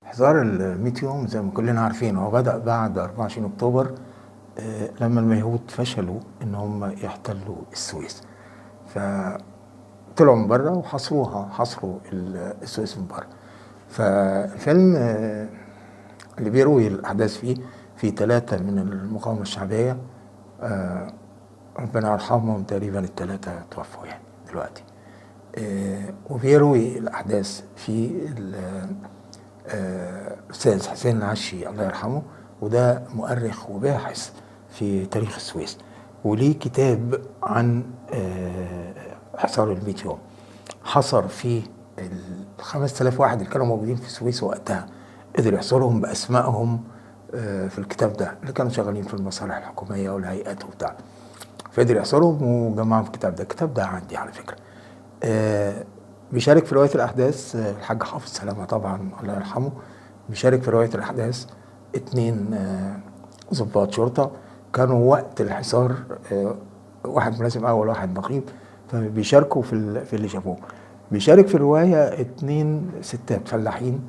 حصار ال100 يوم زي ما كلنا عارفين هو بدأ بعد 24 أكتوبر. لما اليهود فشلوا إن هم يحتلوا السويس، فطلعوا من بره وحصروها، حصروا السويس من بره. فالفيلم اللي بيروي الأحداث فيه 3 من المقاومة الشعبية، ربنا يرحمهم، تقريبا ال3 توفوا يعني دلوقتي. وبيروي الأحداث في الأستاذ حسين العشي الله يرحمه، وده مؤرخ وباحث في تاريخ السويس، وليه كتاب عن حصار ال100 يوم. حصر فيه ال5000 واحد اللي كانوا موجودين في السويس وقتها، قدر يحصرهم بأسمائهم في الكتاب ده، اللي كانوا شغالين في المصالح الحكومية والهيئات وبتاع، فقدر يحصرهم وجمعهم في الكتاب ده. الكتاب ده عندي على فكرة. بيشارك في رواية الأحداث الحاج حافظ سلامة طبعا الله يرحمه. بيشارك في رواية الأحداث 2 ضباط شرطة كانوا وقت الحصار، واحد ملازم أول واحد نقيب، فبيشاركوا في اللي شافوه. بيشارك في الرواية 2 ستات فلاحين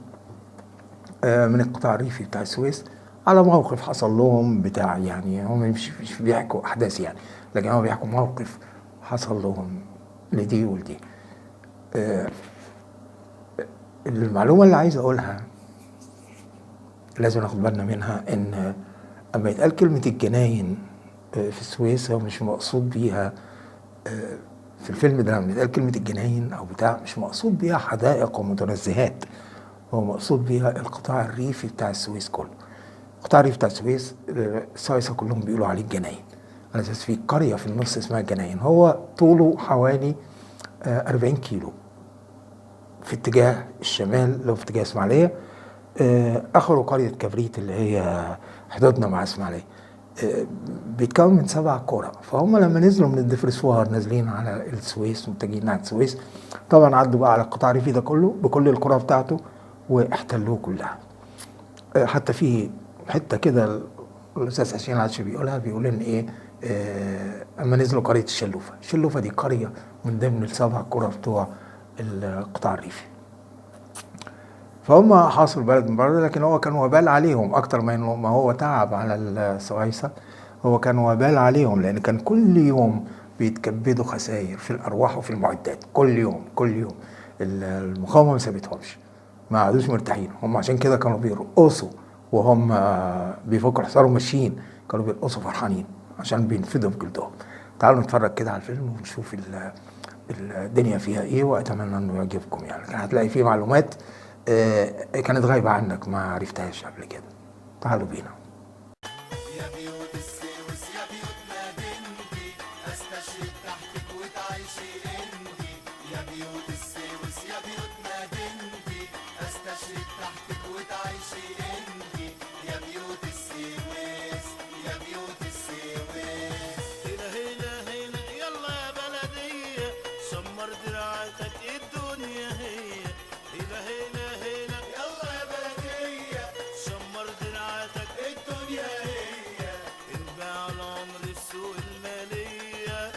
من القطاع الريفي بتاع السويس، على موقف حصل لهم بتاع، يعني هم مش بيحكوا أحداث يعني، لكن هم بيحكوا موقف حصل لهم لدي ولدي. المعلومة اللي عايز أقولها لازم ناخد بالنا منها، إن أما يتقال كلمة الجناين في السويس، هو مش مقصود بيها في الفيلم ده، لما يتقال كلمة الجناين أو بتاع، مش مقصود بيها حدائق ومتنزهات، هو مقصود بيها القطاع الريفي بتاع السويس كله. القطاع الريفي بتاع السويس السويسة كلهم بيقولوا عليه الجناين، على أساس في قرية في النص اسمها الجناين. هو طوله حوالي 40 كيلو في اتجاه الشمال، لو في اتجاه اسماعيليه، اخره قريه كبريت اللي هي حدودنا مع اسماعيليه. بيتكون من 7 قرى. فهم لما نزلوا من الدفرسوار نازلين على السويس متجهين على السويس، طبعا عدوا بقى على القطاع الريفي ده كله بكل القرى بتاعته واحتلوه كلها. حتى في حته كده الاستاذ حسين العشي بيقولها، بيقول ان ايه، اما نزلوا قريه الشلوفه، الشلوفه دي قريه من ضمن ال7 قرى بتوع القطاع الريفي. فهم حاصروا البلد من بره، لكن هو كان وبال عليهم اكتر ما هو تعب على السويسة. هو كان وبال عليهم، لان كان كل يوم بيتكبدوا خسائر في الارواح وفي المعدات، كل يوم كل يوم. المقاومه ما سابتهمش، ما قعدوش مرتاحين. هم عشان كده كانوا بيرقصوا وهم بيفكوا حصارهم ماشيين، كانوا بيرقصوا فرحانين عشان بينفدوا بجلدهم. تعالوا نتفرج كده على الفيلم ونشوف الدنيا فيها ايه، واتمنى انه يعجبكم. يعني كان هتلاقي فيه معلومات كانت غايبة عنك ما عرفتهاش قبل كده. تعالوا بينا. يا بيوت السويس يا بيوت مدينتي، استشهد تحتك وتعيشي انتي. يا بيوت السويس يا بيوت مدينتي، استشهد تحتك وتعيشي انتي. يا بيوت السويس يا بيوت السويس. هنا هنا هنا يلا يا بلدية، شمر دراعتك الدنيا هي. هنا هنا هنا يلا يا بلدية، شمر دراعتك الدنيا هي. انباع العمر السوق المالية،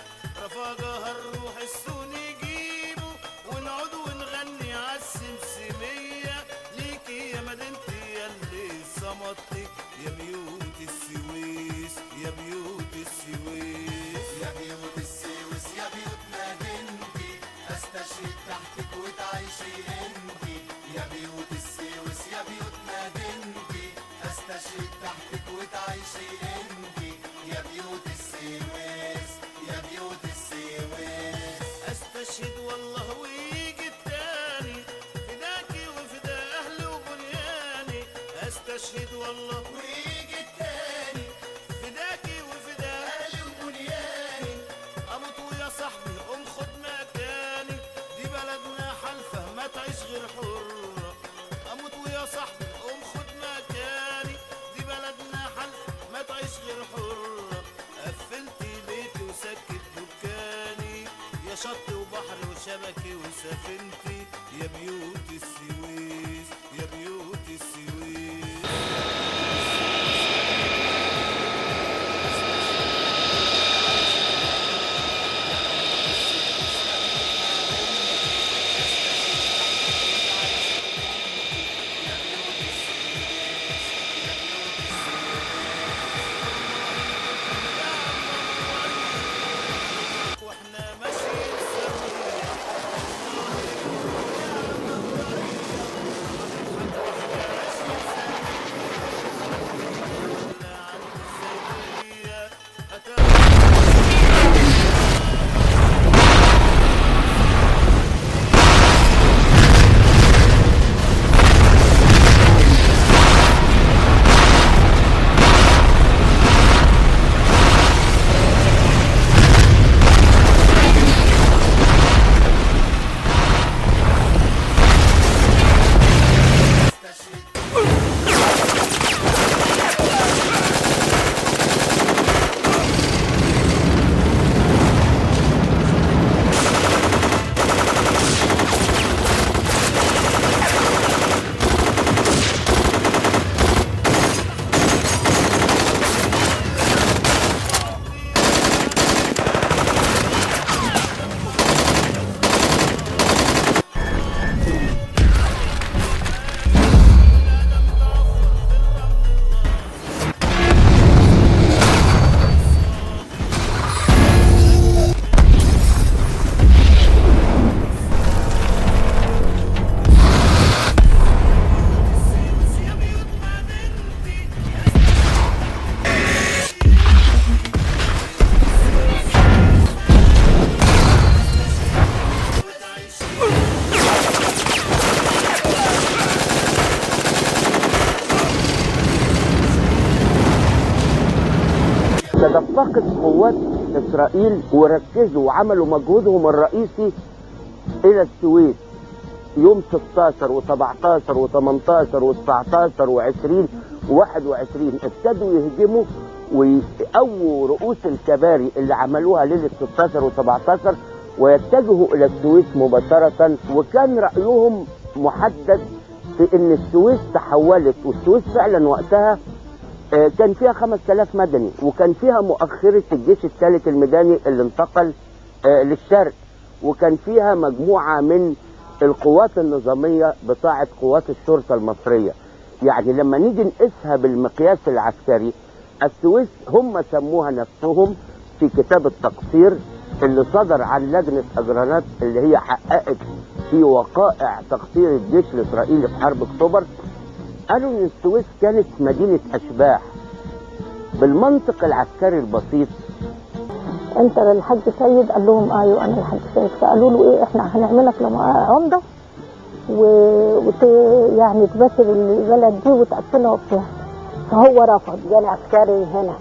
رفاجها الروح السوق نجيبه، ونقعد ونغني عالسمسمية. ليكي يا مدينتي ياللي صمتي، يا بيوت السويس يا بيوت السويس. يا بيوت السويس يا بيوت مدينتي، استشهد تحتك وتعيشي انتي. يا بيوت السويس يا بيوت مدينتي، استشهد تحتك وتعيشي انتي. يا بيوت السويس يا بيوت السويس. استشهد والله ويجي التاني، فداكي وفدا اهلي وبنياني. استشهد والله ويجي التاني، فداكي وفدا اهلي وبنياني. اموت ويا صاحبي قوم خد مكاني، دي بلدنا حلفة ما تعيش غير حرة. اموت ويا صاحبي قوم خد مكاني، دي بلدنا حلفة ما تعيش غير حرة. قفلت بيتي وسكت دكاني، يا شط وبحر وشبكي وسفينتي. يا بيوت السويس يا بيوت السويس. يا بيوت تدفقت قوات إسرائيل وركزوا وعملوا مجهودهم الرئيسي إلى السويس يوم 16 و17 و18 و19 و20 و21 ابتدوا يهجموا ويقووا رؤوس الكباري اللي عملوها ليلة 16 و17 ويتجهوا إلى السويس مباشرة. وكان رأيهم محدد في إن السويس تحولت، والسويس فعلا وقتها كان فيها 5000 مدني، وكان فيها مؤخرة الجيش الثالث الميداني اللي انتقل للشرق، وكان فيها مجموعة من القوات النظامية بتاعة قوات الشرطة المصرية. يعني لما نيجي نقيسها بالمقياس العسكري، السويس هم سموها نفسهم في كتاب التقصير اللي صدر عن لجنة أجرانات اللي هي حققت في وقائع تقصير الجيش الإسرائيلي في حرب أكتوبر، قالوا إن السويس كانت مدينة أشباح. بالمنطق العسكري البسيط، انت الحاج سيد؟ قال لهم ايوه انا الحاج سيد. فقالوا له ايه، احنا هنعملك عمده يعني تباشر البلد دي وتقتلها فيها. فهو رفض. جالي عسكري هنا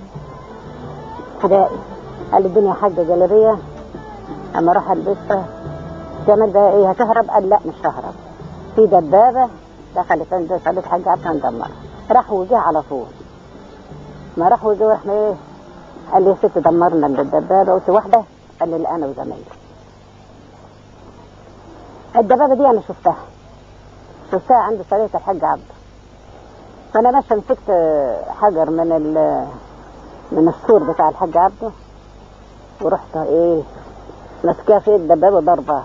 فدائي قال لي الدنيا حاجه جاليريه اما اروح البسها جمال بقى ايه هتهرب؟ قال لا مش ههرب. في دبابه دخلت عند قالت حاجه عبد ندمرها. راح وجه على طول. ما راح وجه واحنا ايه قال لي يا ست دمرنا الدبابه. قلت واحده؟ قال لي لا انا وزمايلي. الدبابه دي انا شفتها عند سريه الحاج عبده. فانا ماشيه مسكت حجر من السور بتاع الحاج عبده ورحت ايه ماسكاه في الدبابه ضربه.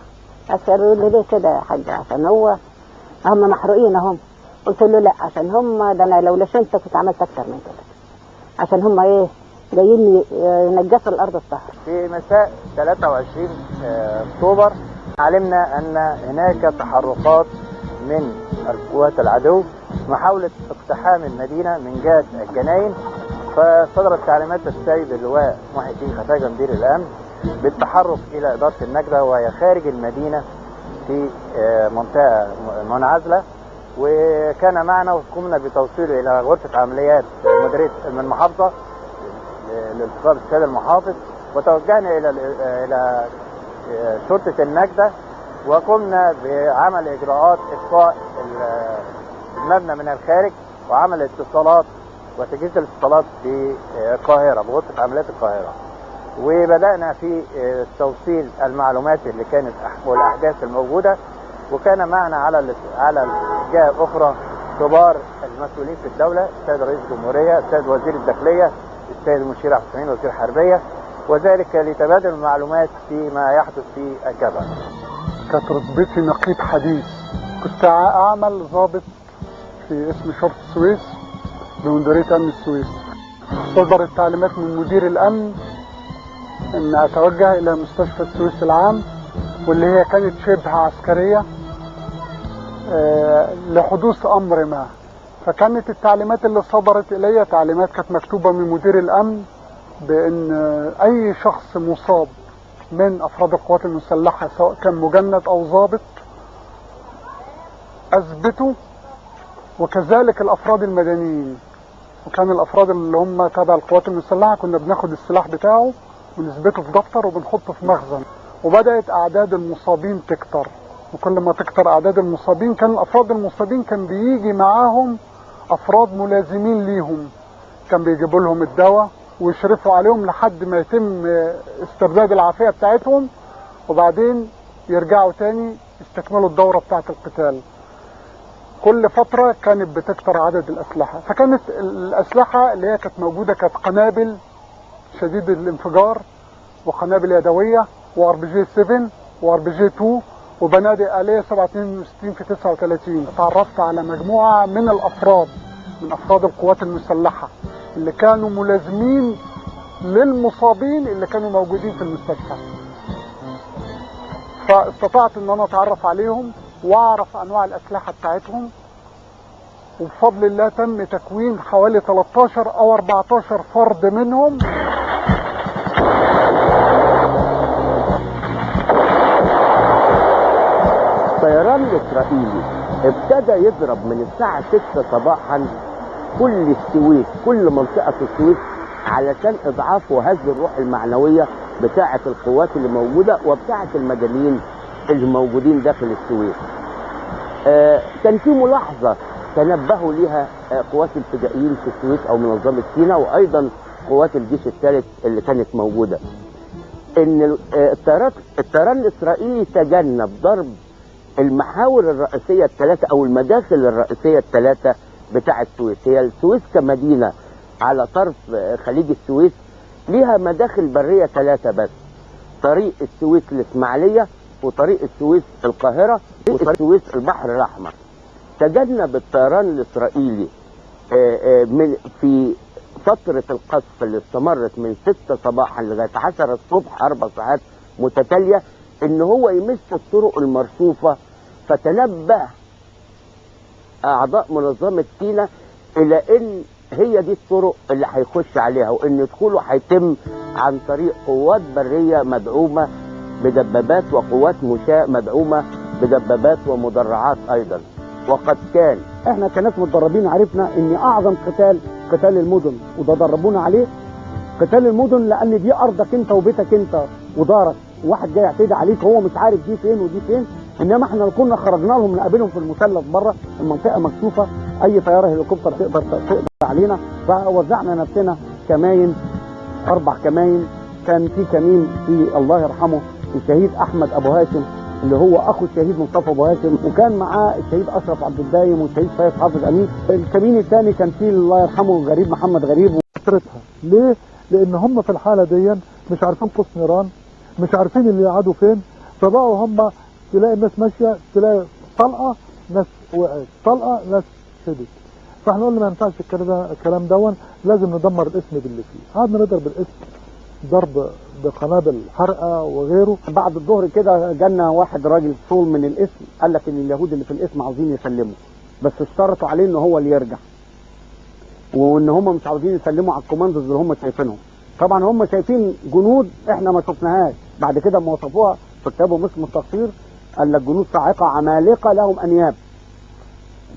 قالوا لي ليه كده يا حاج؟ عشان هم محروقين اهم. قلت له لا عشان هم ده انا لو لشنت كنت عملت اكتر من كده. عشان هم ايه جايين ينجسوا الارض الطاهره. في مساء 23 اكتوبر علمنا ان هناك تحركات من القوات العدو محاولة اقتحام المدينة من جهة الجناين. فصدرت تعليمات السيد اللواء محي الدين خفاجة مدير الامن بالتحرك الى ادارة النجدة وهي خارج المدينة في منطقة منعزلة، وكان معنا وقمنا بتوصيله الى غرفة عمليات مديرية من المحافظة لالتقاء بالسيد المحافظ، وتوجهنا الى شرطة النجدة وقمنا بعمل اجراءات اطفاء المبنى من الخارج وعمل اتصالات وتجهيز الاتصالات بالقاهرة بغرفة عمليات القاهرة. وبدأنا في توصيل المعلومات اللي كانت والاحداث الموجودة، وكان معنا على جهة اخرى كبار المسؤولين في الدولة، السيد رئيس الجمهورية، السيد وزير الداخلية، السيد المشير عبد الحميد وزير الحربية، وذلك لتبادل المعلومات فيما يحدث في الجبهة. كانت رتبتي نقيب حديث. كنت اعمل ضابط في اسم شرطة السويس بمديرية امن السويس. صدرت تعليمات من مدير الامن ان اتوجه الى مستشفى السويس العام، واللي هي كانت شبه عسكرية لحدوث امر ما. فكانت التعليمات اللي صدرت الي تعليمات كانت مكتوبة من مدير الامن بان اي شخص مصاب من افراد القوات المسلحة سواء كان مجند او ضابط اثبته، وكذلك الافراد المدنيين. وكان الافراد اللي هم تبع القوات المسلحة كنا بناخد السلاح بتاعه ونثبته في دفتر وبنحطه في مخزن. وبدأت اعداد المصابين تكتر، وكل ما تكتر اعداد المصابين كان الافراد المصابين كان بيجي معاهم افراد ملازمين ليهم، كان بيجيبوا لهم الدواء ويشرفوا عليهم لحد ما يتم استرداد العافية بتاعتهم، وبعدين يرجعوا تاني يستكملوا الدورة بتاعت القتال. كل فترة كانت بتكتر عدد الأسلحة. فكانت الأسلحة اللي هي كانت موجودة كانت قنابل شديد الانفجار وقنابل يدوية وار بي جي 7 وار بي جي 2 وبنادق آلية 762 في 39. تعرفت على مجموعة من الأفراد من أفراد القوات المسلحة اللي كانوا ملازمين للمصابين اللي كانوا موجودين في المستشفى. فاستطعت ان انا اتعرف عليهم واعرف انواع الاسلحة بتاعتهم، وبفضل الله تم تكوين حوالي 13 او 14 فرد منهم. الطيران الاسرائيلي ابتدى يضرب من الساعة 6 صباحا كل السويس، كل منطقة السويس علشان اضعاف وهز الروح المعنويه بتاعه القوات اللي موجوده وبتاعه المدنيين اللي موجودين داخل السويس. كان في ملاحظه تنبهوا ليها قوات الفدائيين في السويس او منظمه سيناء، وايضا قوات الجيش الثالث اللي كانت موجوده، ان الطيران الاسرائيلي تجنب ضرب المحاور الرئيسيه الثلاثه او المداخل الرئيسيه الثلاثه بتاع السويس. هي السويس كمدينه على طرف خليج السويس ليها مداخل بريه ثلاثه بس: طريق السويس الاسماعيليه، وطريق السويس القاهره، وطريق السويس البحر الاحمر. تجنب الطيران الاسرائيلي في فترة القصف اللي استمرت من 6 صباحا لغاية 10 الصبح 4 ساعات متتالية ان هو يمس الطرق المرصوفة، فتنبه اعضاء منظمة سيناء الى ان هي دي الطرق اللي هيخش عليها، وان دخوله هيتم عن طريق قوات برية مدعومة بدبابات وقوات مشاة مدعومة بدبابات ومدرعات ايضا. وقد كان احنا كناس متدربين عرفنا ان اعظم قتال المدن، وده دربونا عليه قتال المدن، لان دي ارضك انت وبيتك انت ودارك، واحد جاي يعتدي عليك هو مش عارف دي فين ودي فين. انما احنا اللي كنا خرجنا لهم نقابلهم في المثلث بره، المنطقه مكشوفه، اي طياره هليكوبتر تقدر علينا. فوزعنا نفسنا كماين، 4 كماين. كان في كمين في الله يرحمه الشهيد احمد ابو هاشم اللي هو اخو الشهيد مصطفى ابو هاشم، وكان معاه الشهيد اشرف عبد الدايم والشهيد فايز حافظ امين. الكمين الثاني كان فيه الله يرحمه غريب محمد غريب. وفترتها ليه؟ لان هم في الحاله دي مش عارفين قوس نيران، مش عارفين اللي يقعدوا فين، فبقوا هم تلاقي الناس ماشيه، تلاقي طلقه ناس وقعت، طلقه ناس شدت. فاحنا قلنا ما ينفعش الكلام دون، لازم ندمر الاسم باللي فيه. قعدنا نضرب الاسم ضرب بقنابل حرقه وغيره. بعد الظهر كده جالنا واحد راجل صول من الاسم، قال لك ان اليهود اللي في الاسم عاوزين يسلموا، بس اشترطوا عليه ان هو اللي يرجع، وان هم مش عاوزين يسلموا على الكوماندوز اللي هم شايفينهم. طبعا هم شايفين جنود احنا ما شفناهاش، بعد كده ما وصفوها في كتابهم اسمه التقصير، قال لك جنود صاعقه عمالقه لهم انياب.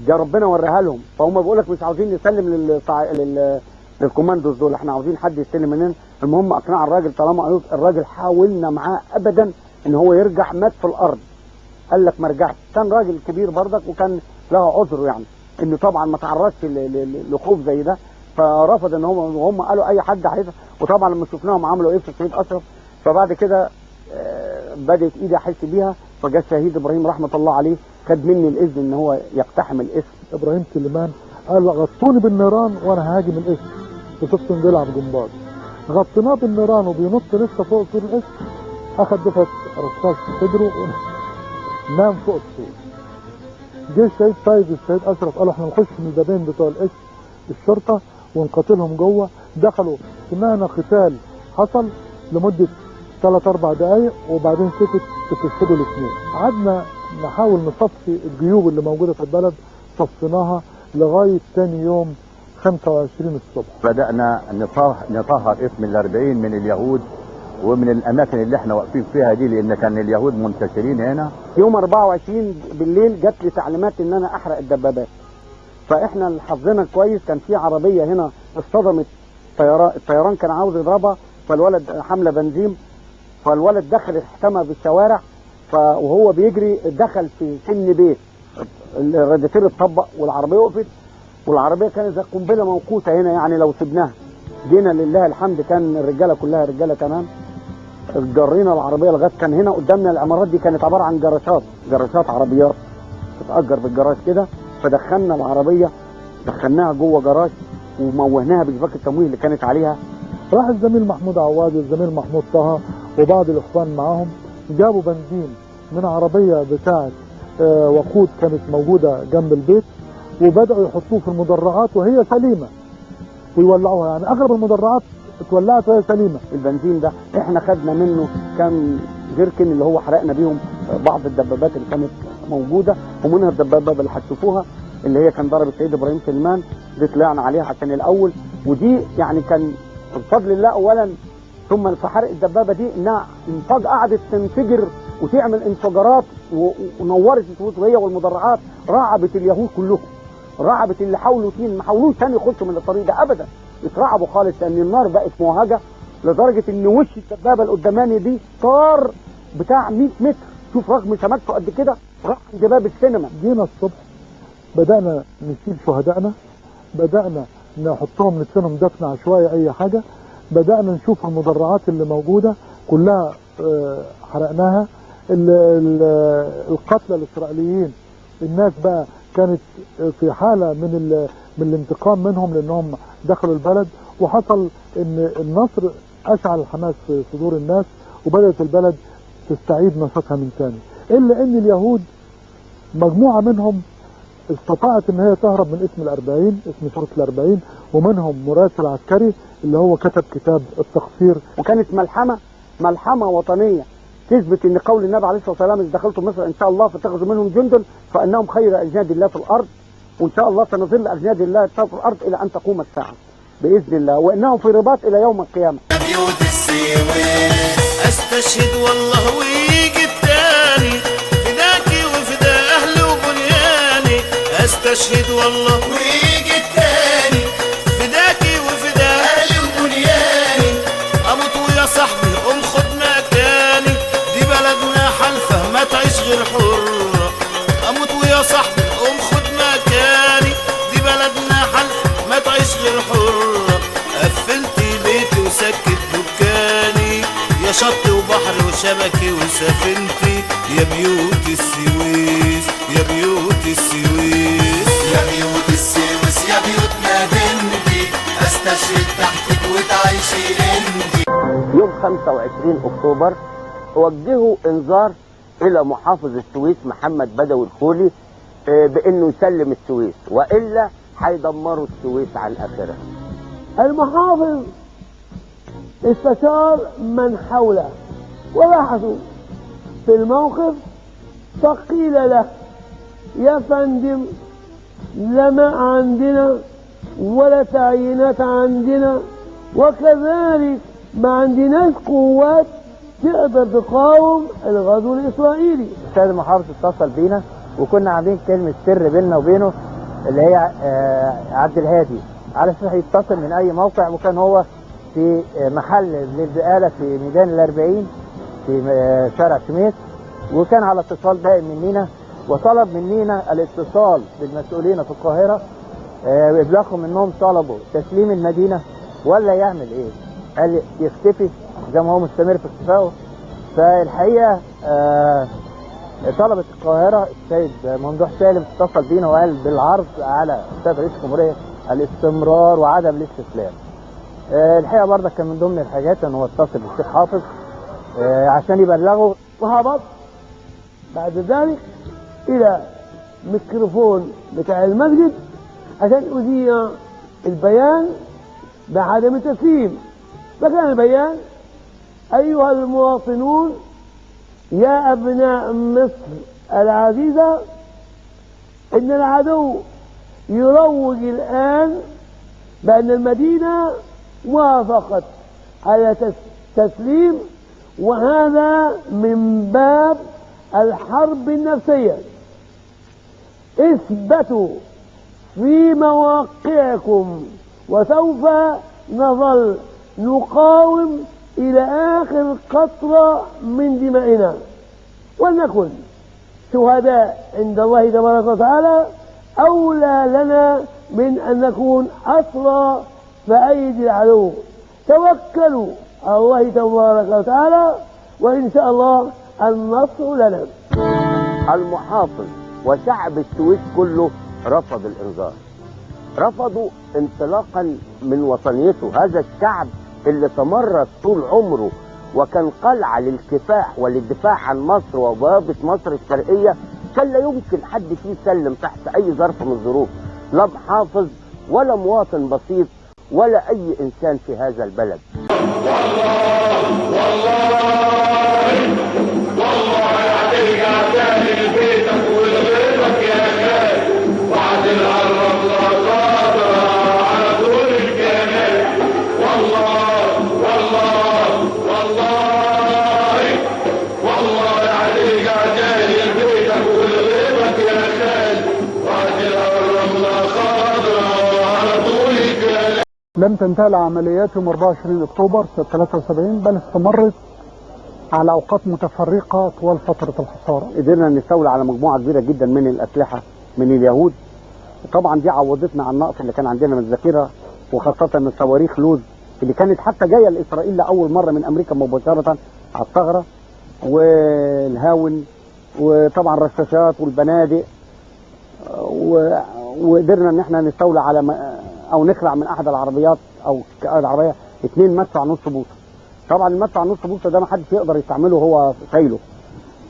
جا ربنا وراها لهم، فهم بيقول لك مش عاوزين نسلم للكوماندوز دول، احنا عاوزين حد يستلم مننا. المهم اقنع الراجل، طالما الراجل حاولنا معاه ابدا ان هو يرجع، مات في الارض. قال لك ما رجعش. كان راجل كبير برضك وكان له عذر، يعني انه طبعا ما تعرضش لخوف زي ده، فرفض ان هم قالوا اي حد هيدفع. وطبعا لما شفناهم عملوا ايه في الشهيد اشرف، فبعد كده بدات ايدي احس بيها، فجاء الشهيد ابراهيم رحمه الله عليه خد مني الاذن ان هو يقتحم الاسم. ابراهيم سليمان قال غطوني بالنيران وانا هاجم الاسم، وشفته بيلعب جمباز. غطيناه بالنيران وبينط لسه فوق سور الاسم، اخذ دفعه رصاص في صدره ونام فوق السور. جه الشهيد فايز والشهيد اشرف قالوا احنا نخش من البابين بتوع الاسم الشرطه ونقاتلهم جوه. دخلوا، سمعنا قتال حصل لمده 3-4 دقائق وبعدين سكت، استشهدوا الاثنين. قعدنا نحاول نصفي الجيوب اللي موجوده في البلد، صفيناها لغايه ثاني يوم 25 الصبح. بدأنا نطهر اسم ال40 من اليهود ومن الأماكن اللي احنا واقفين فيها دي، لأن كان اليهود منتشرين هنا. يوم 24 بالليل جات لي تعليمات إن أنا أحرق الدبابات. فإحنا اللي حظنا كويس، كان في عربية هنا اصطدمت الطيران كان عاوز يضربها، فالولد حملة بنزين، فالولد دخل احتمى بالشوارع، وهو بيجري دخل في سن بيت، الراديتير اتطبق والعربية وقفت، والعربيه كانت زي قنبله موقوته هنا، يعني لو سبناها. جينا لله الحمد، كان الرجاله كلها رجاله تمام، جرينا العربيه لغايه كان هنا قدامنا. العمارات دي كانت عباره عن جراشات عربيات تتاجر بالجراج كده، فدخلنا العربيه دخلناها جوه جراج وموهناها بشباك التمويه اللي كانت عليها. راح الزميل محمود عواد والزميل محمود طه وبعض الاخوان معاهم، جابوا بنزين من عربيه بتاعه وقود كانت موجوده جنب البيت، وبدأوا يحطوه في المدرعات وهي سليمة ويولعوها. يعني أغلب المدرعات اتولعت وهي سليمة. البنزين ده احنا خدنا منه كام جيركن اللي هو حرقنا بيهم بعض الدبابات اللي كانت موجودة، ومنها الدبابة اللي هتشوفوها اللي هي كان ضرب السيد إبراهيم سليمان، دي طلعنا عليها عشان الأول. ودي يعني كان بفضل الله أولا، ثم في حرق الدبابة دي إنها قعدت تنفجر وتعمل انفجارات ونورت السويس، وهي والمدرعات رعبت اليهود كلهم، رعبت اللي حاولوا ما حاولوش تاني يخشوا من الطريق ده ابدا، اترعبوا خالص لان النار بقت موهجه لدرجه ان وش الدبابه القداماني دي طار بتاع 100 متر. شوف رغم سمكته قد كده راح عند باب السينما. جينا الصبح بدأنا نشيل شهدائنا، بدأنا نحطهم ندفنهم دفن عشوائي أي حاجة، بدأنا نشوف المدرعات اللي موجودة كلها حرقناها. القتلى الإسرائيليين الناس بقى كانت في حالة من الانتقام منهم لأنهم دخلوا البلد، وحصل إن النصر أشعل الحماس في صدور الناس وبدأت البلد تستعيد نشاطها من ثاني. إلا إن اليهود مجموعة منهم استطاعت ان هي تهرب من اسم الأربعين، اسم شرطة الأربعين، ومنهم مراسل عسكري اللي هو كتب كتاب التقصير. وكانت ملحمة وطنية تثبت ان قول النبي عليه الصلاة والسلام اذا دخلتم مصر ان شاء الله فاتخذوا منهم جندا فانهم خير اجناد الله في الارض، وان شاء الله سنظل اجناد الله في الارض الى ان تقوم الساعة باذن الله، وانهم في رباط الى يوم القيامة. بيوت السويس استشهد والله ويجي التاني فداكي وفدا اهلي وبنياني، استشهد والله ويجي التاني فداكي وفدا اهلي وبنياني، اموت ويا صاحبي قوم خد مكاني، دي بلدنا حلفه ما تعيش غير حره، اموت ويا صاحبي قوم خد مكاني، دي بلدنا حلفه ما تعيش غير حره، قفلت بيتي وسكت دكاني، يا شط وبحر وشبكي وسفينتي، يا بيوت السويس يا بيوت السويس يا بيوت السويس يا بيوت مدينتي، استشهد تحتك وتعيشي انتي. يوم 25 اكتوبر وجهوا انذار الى محافظ السويس محمد بدوي الخولي بانه يسلم السويس والا هيدمروا السويس على الاخره. المحافظ استشار من حوله وبحثوا في الموقف، فقيل له يا فندم لا ماء عندنا ولا تعيينات عندنا، وكذلك ما عندناش قوات تقدر تقاوم الغزو الإسرائيلي. السيد المحافظ اتصل بينا وكنا عاملين كلمة سر بيننا وبينه اللي هي عبد الهادي على اساس يتصل من اي موقع، وكان هو في محل للبقالة في ميدان الأربعين في شارع شميس، وكان على اتصال دائم مننا وطلب مننا الاتصال بالمسؤولين في القاهرة ابلاغهم انهم طلبوا تسليم المدينة ولا يعمل ايه؟ قال يختفي زي ما هو مستمر في اختفائه. فالحقيقة طلبت القاهرة السيد ممدوح سالم اتصل بينا وقال بالعرض على السيد رئيس الجمهورية الاستمرار وعدم الاستسلام. الحقيقة برضه كان من ضمن الحاجات ان هو اتصل بالشيخ حافظ عشان يبلغه، وهبط بعد ذلك الى ميكروفون بتاع المسجد عشان اذيع البيان بعدم التسليم. فكان البيان: ايها المواطنون يا ابناء مصر العزيزة، ان العدو يروج الان بان المدينة وافقت على تسليم، وهذا من باب الحرب النفسية. اثبتوا في مواقعكم وسوف نظل نقاوم إلى آخر قطرة من دمائنا، ولنكن شهداء عند الله تبارك وتعالى أولى لنا من أن نكون أسرى في أيدي العدو. توكلوا على الله تبارك وتعالى وإن شاء الله النصر لنا. المحافظ وشعب السويس كله رفض الانذار، رفضوا انطلاقا من وطنيته. هذا الشعب اللي تمرس طول عمره وكان قلعة للكفاح وللدفاع عن مصر وبوابة مصر الشرقية، كان لا يمكن حد فيه يسلم تحت أي ظرف من الظروف، لا محافظ ولا مواطن بسيط ولا أي إنسان في هذا البلد. لم تنتهي العمليات يوم 24 اكتوبر سنة 73، بل استمرت على اوقات متفرقة طوال فترة الحصار. قدرنا نستولي على مجموعة كبيرة جدا من الأسلحة من اليهود. طبعا دي عوضتنا عن النقص اللي كان عندنا من الذخيرة، وخاصة من صواريخ لوز اللي كانت حتى جاية لإسرائيل لأول مرة من أمريكا مباشرة على الثغرة، والهاون، وطبعا الرشاشات والبنادق، وقدرنا ان احنا نستولي على او نخلع من احد العربيات او العربيه 2 مدفع نص بوصه. طبعا المدفع نص بوصه ده ما حدش يقدر يستعمله هو شايله،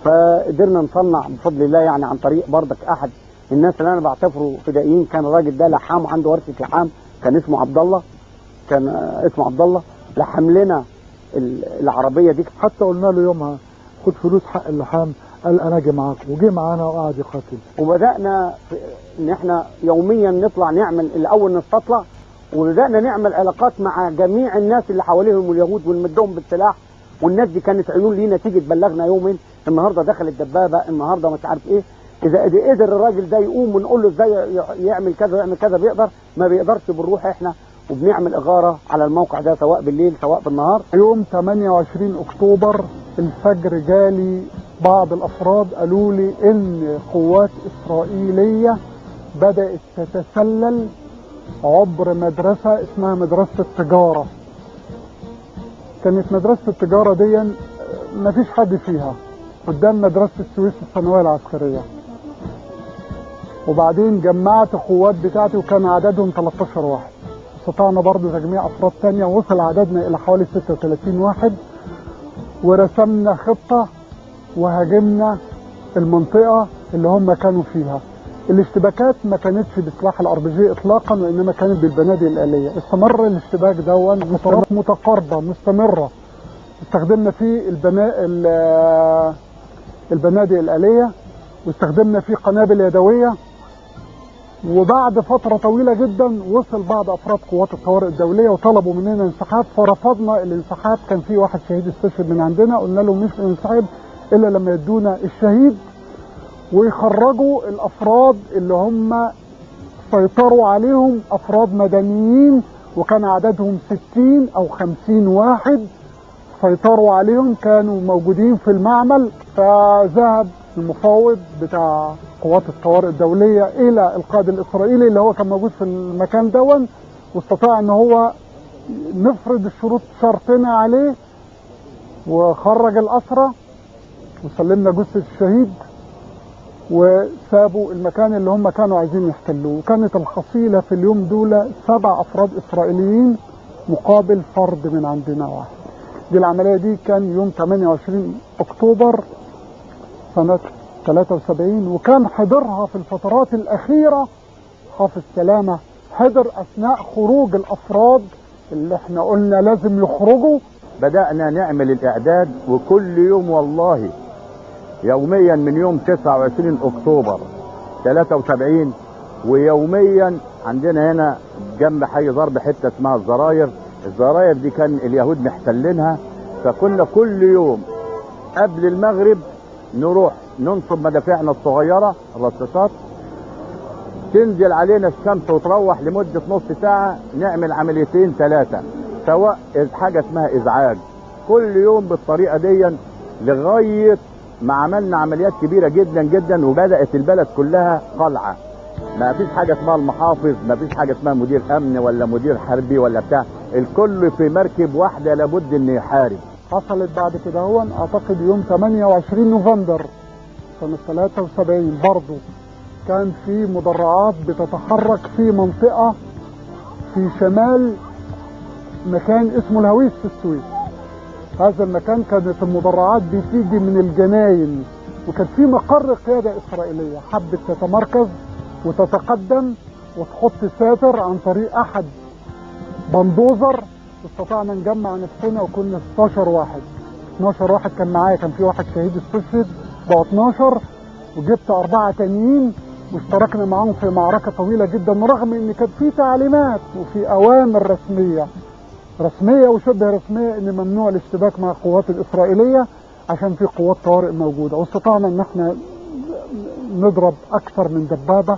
فقدرنا نصنع بفضل الله يعني عن طريق بردك احد الناس اللي انا بعتبره فدائيين. كان الراجل ده لحام وعنده ورشه لحام، كان اسمه عبد الله، لحم لنا العربيه دي. حتى قلنا له يومها خد فلوس حق اللحام، قال انا اجي معاكم، وجي معانا وقعد يقاتل. وبدانا ان احنا يوميا نطلع نعمل الاول نستطلع، وبدانا نعمل علاقات مع جميع الناس اللي حواليهم اليهود ونمدهم بالسلاح، والناس دي كانت عيون لينا تيجي تبلغنا يومين النهارده دخلت دبابه، النهارده مش عارف ايه. اذا قدر الراجل ده يقوم ونقول له ازاي يعمل كذا ويعمل كذا بيقدر، ما بيقدرش بنروح احنا وبنعمل اغاره على الموقع ده سواء بالليل سواء بالنهار. يوم 28 اكتوبر الفجر جالي بعض الافراد قالوا لي ان قوات اسرائيليه بدات تتسلل عبر مدرسه اسمها مدرسه التجاره. كانت مدرسه التجاره دي ما فيش حد فيها، قدام مدرسه السويس الثانويه العسكريه. وبعدين جمعت قوات بتاعتي وكان عددهم 13 واحد. استطعنا برضو تجميع افراد ثانيه، وصل عددنا الى حوالي 36 واحد، ورسمنا خطه وهاجمنا المنطقه اللي هم كانوا فيها. الاشتباكات ما كانتش بسلاح الار بي جي اطلاقا، وانما كانت بالبنادق الاليه. استمر الاشتباك دون فترات متقاربه مستمره، استخدمنا فيه البنادق الاليه، واستخدمنا فيه قنابل يدويه. وبعد فتره طويله جدا وصل بعض افراد قوات الطوارئ الدوليه وطلبوا مننا انسحاب، فرفضنا الانسحاب. كان في واحد شهيد استشهد من عندنا، قلنا له مش هننسحب الا لما يدونا الشهيد ويخرجوا الافراد اللي هم سيطروا عليهم، افراد مدنيين وكان عددهم 60 او 50 واحد سيطروا عليهم، كانوا موجودين في المعمل. فذهب المفاوض بتاع قوات الطوارئ الدوليه الى القائد الاسرائيلي اللي هو كان موجود في المكان دون، واستطاع ان هو نفرض الشروط شرطنا عليه، وخرج الاسرى وسلمنا جثه الشهيد وسابوا المكان اللي هم كانوا عايزين يحتلوه. وكانت الحصيله في اليوم دول 7 افراد اسرائيليين مقابل فرد من عندنا واحد. دي العمليه دي كان يوم 28 اكتوبر سنه 73، وكان حضرها في الفترات الاخيره حافظ سلامه، حضر اثناء خروج الافراد اللي احنا قلنا لازم يخرجوا. بدأنا نعمل الإعداد، وكل يوم والله يوميا من يوم 29 أكتوبر 73 ويوميا عندنا هنا جنب حي ضرب حتة اسمها الزراير. الزراير دي كان اليهود محتلينها، فكنا كل يوم قبل المغرب نروح ننصب مدافعنا الصغيرة الرصاصات، تنزل علينا الشمس وتروح لمدة نص ساعة نعمل عمليتين 3 سواء حاجة اسمها إزعاج، كل يوم بالطريقة دي لغاية ما عملنا عمليات كبيرة جدا جدا، وبدأت البلد كلها قلعة. ما فيش حاجة اسمها المحافظ، ما فيش حاجة اسمها مدير أمن ولا مدير حربي ولا بتاع، الكل في مركب واحدة لابد إن يحارب. حصلت بعد كده هو أعتقد يوم 28 نوفمبر سنة 73 برضو كان في مدرعات بتتحرك في منطقة في شمال مكان اسمه الهويس في السويس. هذا المكان كانت المدرعات بتيجي من الجناين، وكان في مقر قيادة إسرائيلية حبت تتمركز وتتقدم وتحط ساتر عن طريق أحد بندوزر. استطعنا نجمع نفسنا وكنا 16 واحد. 12 واحد كان معايا، كان في واحد شهيد استشهد، بقوا 12، وجبت 4 تانيين واشتركنا معاهم في معركة طويلة جدا، رغم ان كان في تعليمات وفي اوامر رسمية وشبه رسمية ان ممنوع الاشتباك مع القوات الاسرائيلية عشان في قوات طوارئ موجودة. واستطعنا ان احنا نضرب اكثر من دبابة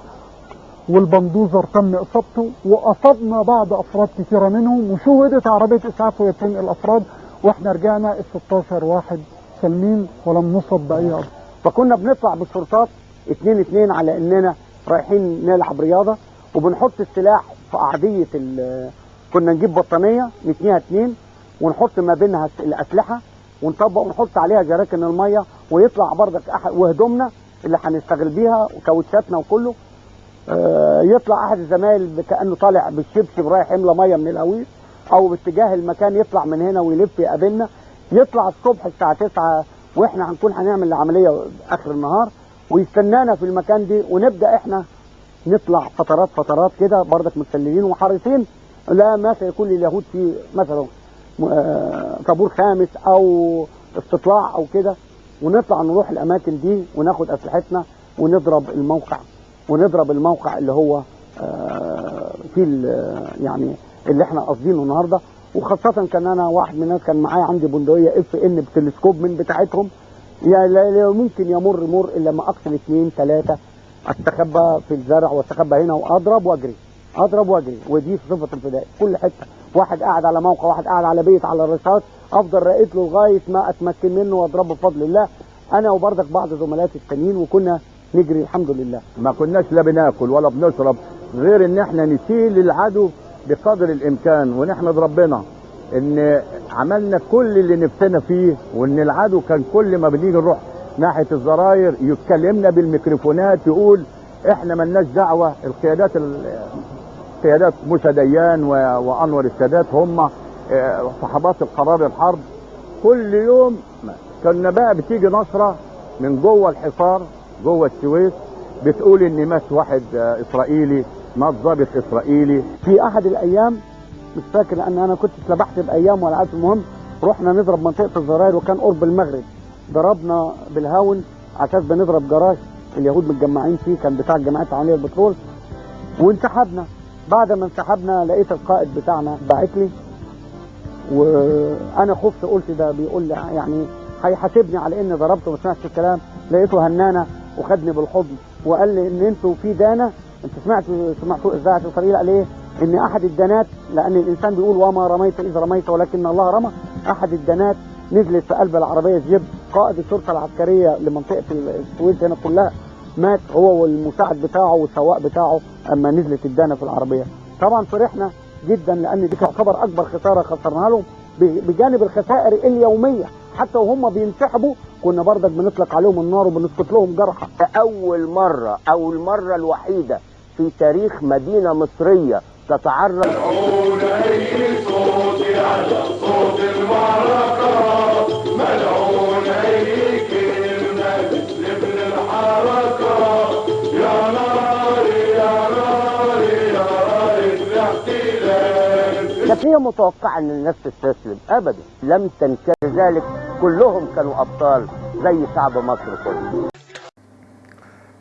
والبندوزر تم اصابته، واصبنا بعض افراد كثيره منهم، وشوهدت عربيه اسعاف وهي بتنقل الافراد، واحنا رجعنا ال 16 واحد سالمين ولم نصب باي اضرار. فكنا بنطلع بالشرطات 2-2 على اننا رايحين نلعب رياضه، وبنحط السلاح في قعديه كنا نجيب بطانيه نتنيها 2 ونحط ما بينها الاسلحه ونطبق ونحط عليها جراكن الميه، ويطلع بردك وهدومنا اللي هنستغل بيها وكاوتشاتنا وكله. يطلع احد الزمايل كانه طالع بالشبشب رايح يملى ميه من الهويس او باتجاه المكان، يطلع من هنا ويلف يقابلنا. يطلع الصبح الساعه 9 واحنا هنكون هنعمل العمليه اخر النهار، ويستنانا في المكان دي، ونبدا احنا نطلع فترات كده بردك متسللين وحريصين لا ما سيكون لليهود في مثلا طابور خامس او استطلاع او كده، ونطلع نروح الاماكن دي وناخد اسلحتنا ونضرب الموقع اللي هو في يعني اللي احنا قاصدينه النهارده. وخاصه كان انا واحد من الناس كان معايا عندي بندقيه FN بتلسكوب من بتاعتهم، يعني لا ممكن يمر الا ما اقصى 2-3 استخبى في الزرع واستخبى هنا واضرب واجري ودي صفه الفدائي. كل حته واحد قاعد على موقع، واحد قاعد على بيت على الرصاص، افضل راقد له لغايه ما اتمكن منه واضربه بفضل الله انا وبرضك بعض زملائي التانيين، وكنا نجري الحمد لله. ما كناش لا بناكل ولا بنشرب غير ان احنا نشيل العدو بقدر الامكان، ونحمد ربنا ان عملنا كل اللي نفسنا فيه، وان العدو كان كل ما بنيجي نروح ناحيه الزراير يتكلمنا بالميكروفونات يقول احنا ملناش دعوه. قيادات موسى ديان وانور السادات هم صحابات القرار الحرب. كل يوم كنا بقى بتيجي نشره من جوه الحصار جوه السويس بتقول ان مات واحد اسرائيلي، مات ضابط اسرائيلي. في احد الايام مش فاكر لان انا كنت اتلبحت بايام ولا عارف، المهم رحنا نضرب منطقه الزراير وكان قرب المغرب، ضربنا بالهاون عشان بنضرب جراج اليهود متجمعين فيه، كان بتاع جمعيه عمليه البترول، وانسحبنا. بعد ما انسحبنا لقيت القائد بتاعنا باعت لي، وانا خفت قلت ده بيقول لي يعني هيحاسبني على اني ضربته وما سمعتش الكلام. لقيته هنانا وخدني بالحضن وقال لي ان انتوا في دانه، انت سمعتوا اذاعه اسرائيل قال ايه؟ ان احد الدانات، لان الانسان بيقول وما رميت اذ رميت ولكن الله رمى، احد الدانات نزلت في قلب العربيه جيب قائد الشرطه العسكريه لمنطقه السويس هنا كلها مات هو والمساعد بتاعه والسواق بتاعه اما نزلت الدانه في العربيه. طبعا فرحنا جدا لان دي تعتبر اكبر خساره خسرناها لهم بجانب الخسائر اليوميه. حتى وهم بينسحبوا كنا برضك بنطلق عليهم النار وبنسقط لهم جرحى. اول مره الوحيده في تاريخ مدينه مصريه تتعرض كانت هي متوقعه ان الناس تستسلم؟ ابدا، لم تنكر ذلك، كلهم كانوا ابطال زي شعب مصر كله.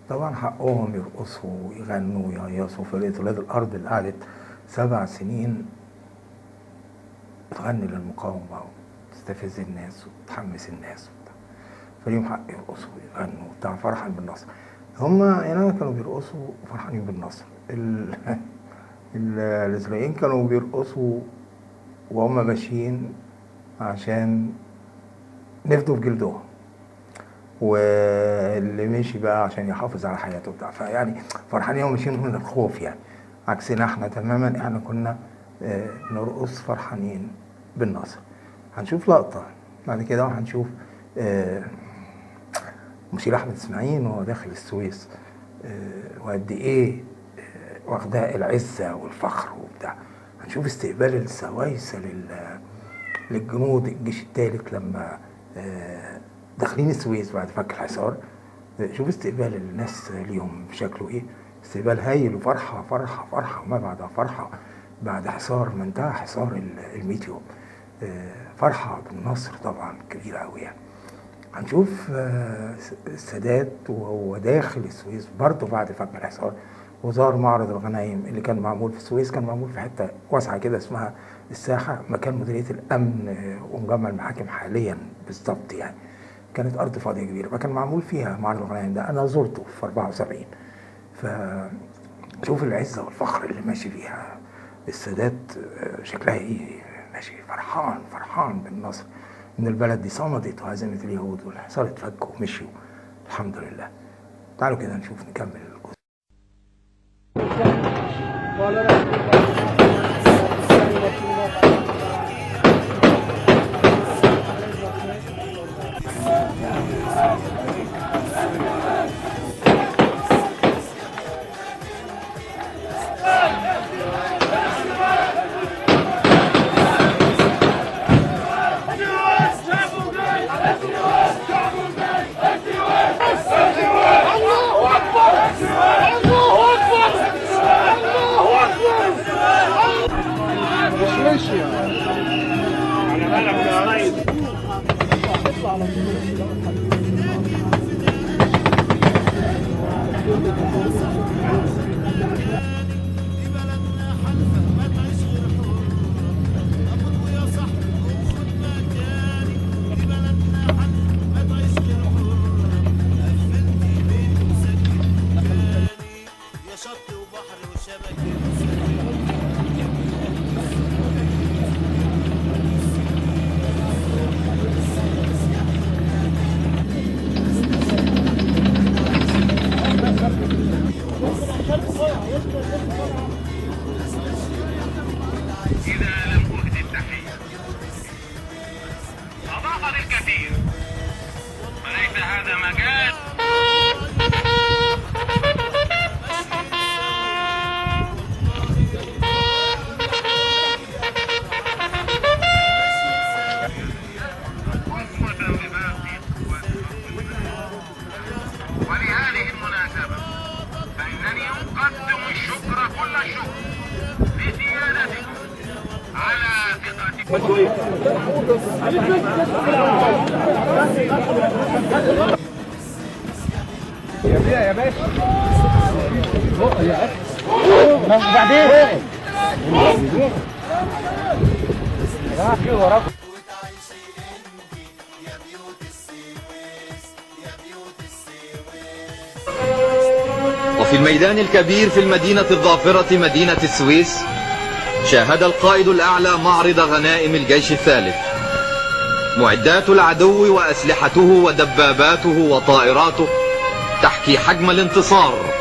طبعا حقهم يرقصوا ويغنوا ويهيصوا. فرقة ولاد الأرض اللي قعدت 7 سنين تغني للمقاومة وتستفز الناس وتحمس الناس وبتاع، فليهم حق يرقصوا ويغنوا وبتاع فرحا بالنصر. هما هنا كانوا بيرقصوا فرحانين بالنصر. الإسرائيليين كانوا بيرقصوا وهم ماشيين عشان نفدوا في جلدهم، واللي ماشي بقى عشان يحافظ على حياته بتاع. فيعني فرحانين وماشيين من الخوف، يعني عكسنا احنا تماما. احنا كنا نرقص فرحانين بالنصر. هنشوف لقطة بعد كده وهنشوف مشير أحمد إسماعيل وهو داخل السويس وقد ايه واخدها العزة والفخر وبتاع. هنشوف استقبال السوايسة للجنود الجيش الثالث لما داخلين السويس بعد فك الحصار. شوف استقبال الناس ليهم شكله ايه، استقبال هايل وفرحة فرحة فرحة وما بعدها فرحة بعد حصار ما انتهى حصار ال100 يوم. فرحة بالنصر طبعا كبيرة قوي يعني. هنشوف السادات وهو داخل السويس برضه بعد فك الحصار وزار معرض الغنايم اللي كان معمول في السويس. كان معمول في حتة واسعة كده اسمها الساحة، مكان مديرية الأمن ومجمع المحاكم حاليا بالظبط يعني. كانت أرض فاضية كبيرة فكان معمول فيها معرض الغنايم ده. أنا زرته في 74، فكان شوف العزة والفخر اللي ماشي فيها السادات، شكلها ايه، ماشي فرحان بالنصر، ان البلد دي صمدت وهزمت اليهود والحصار اتفك ومشيوا الحمد لله. تعالوا كده نشوف نكمل الجزء. ولهذه المناسبة فإنني أقدم الشكر كل الشكر لسيادتكم على ثقتكم. يا باشا بعدين وراكم. وفي الميدان الكبير في المدينة الظافرة مدينة السويس شاهد القائد الأعلى معرض غنائم الجيش الثالث. معدات العدو وأسلحته ودباباته وطائراته تحكي حجم الانتصار